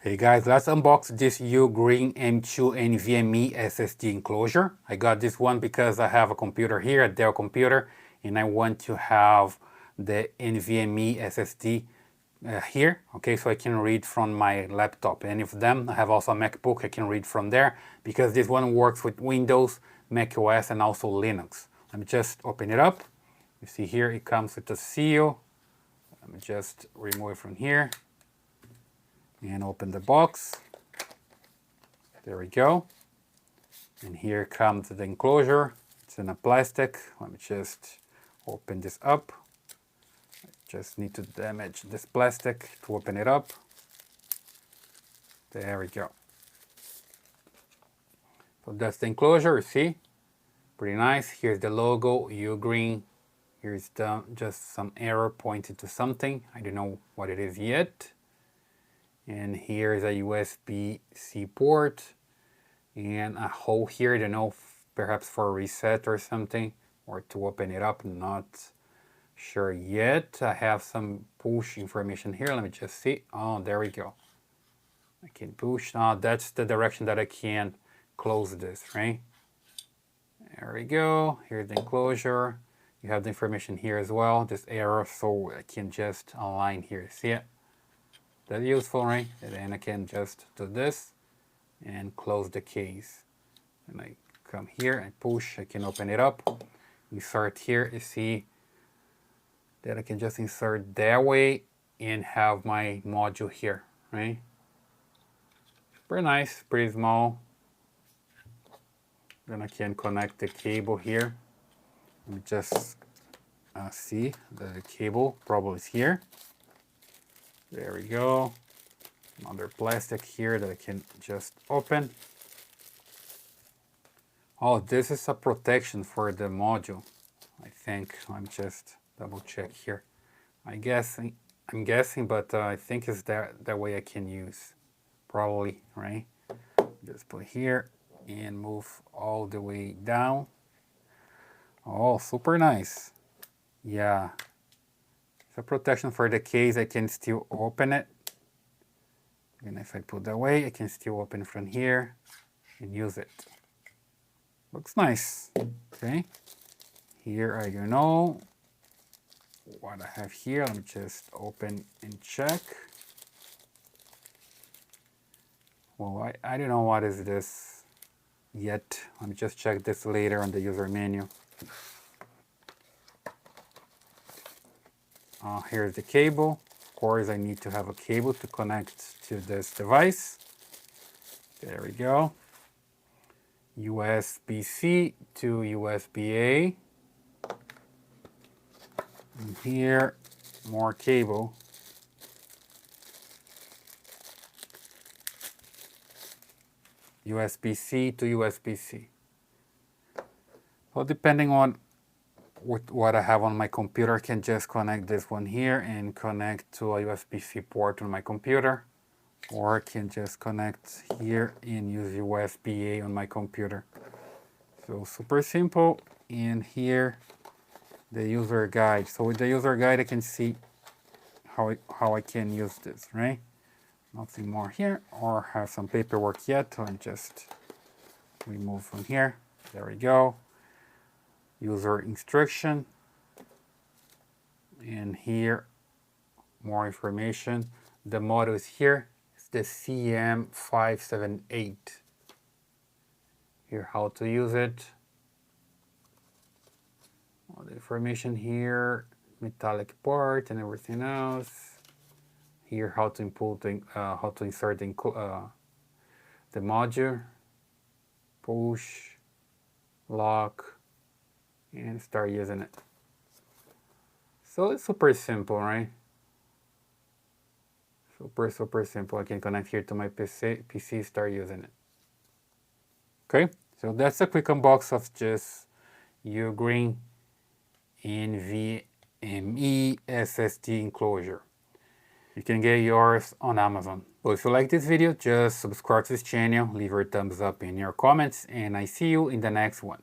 Hey guys, let's unbox this Ugreen M.2 NVMe SSD enclosure. I got this one because I have a computer here, a Dell computer, and I want to have the NVMe SSD here, okay, so I can read from my laptop. Any of them, I have also a MacBook, I can read from there because this one works with Windows, Mac OS, and also Linux. Let me just open it up. You see here it comes with a seal. Let me just remove it from here and open the box. There we go. And here comes the enclosure. It's in a plastic. Let me just open this up. I just need to damage this plastic to open it up. There we go. So that's the enclosure, you see? Pretty nice. Here's the logo, Ugreen. Here's just some arrow pointing to something. I don't know what it is yet. And here is a USB-C port and a hole here, I don't know, perhaps for a reset or something, or to open it up, not sure yet. I have some push information here, let me just see. Oh, there we go. I can push. Oh, that's the direction that I can close this, right? There we go. Here's the enclosure. You have the information here as well, this arrow, so I can just align here. See it? That's useful, right? And then I can just do this and close the case. And I come here and push, I can open it up. Insert here, you see that I can just insert that way and have my module here, right? Pretty nice, pretty small. Then I can connect the cable here. Let me just see the cable probably is here. There we go. Another plastic here that I can just open. Oh, this is a protection for the module, I think. I'm just double check here. I'm guessing, but I think it's that way I can use. Probably, right? Just put here and move all the way down. Oh, super nice. Yeah. It's a protection for the case, I can still open it. And if I put that away, I can still open from here and use it. Looks nice. Okay. Here I don't know what I have here. Let me just open and check. Well, I don't know what is this yet. Let me just check this later on the user menu. Here's the cable. Of course, I need to have a cable to connect to this device. There we go. USB-C to USB-A. And here, more cable. USB-C to USB-C. So depending on what I have on my computer, I can just connect this one here and connect to a USB-C port on my computer, or I can just connect here and use USB-A on my computer. So super simple. And here the user guide. So with the user guide I can see how I can use this, right? Nothing more here, or have some paperwork yet. So I just remove from here. There we go. User instruction, and here more information. The model is here. It's the CM578. Here how to use it. All the information here, metallic part and everything else. Here how to input, how to insert the module, push, lock, and start using it. So it's super simple, right? Super simple. I can connect here to my PC, start using it. Okay, so that's a quick unbox of just Ugreen NVMe SSD enclosure. You can get yours on Amazon. So if you like this video, just subscribe to this channel, leave your thumbs up in your comments, and I see you in the next one.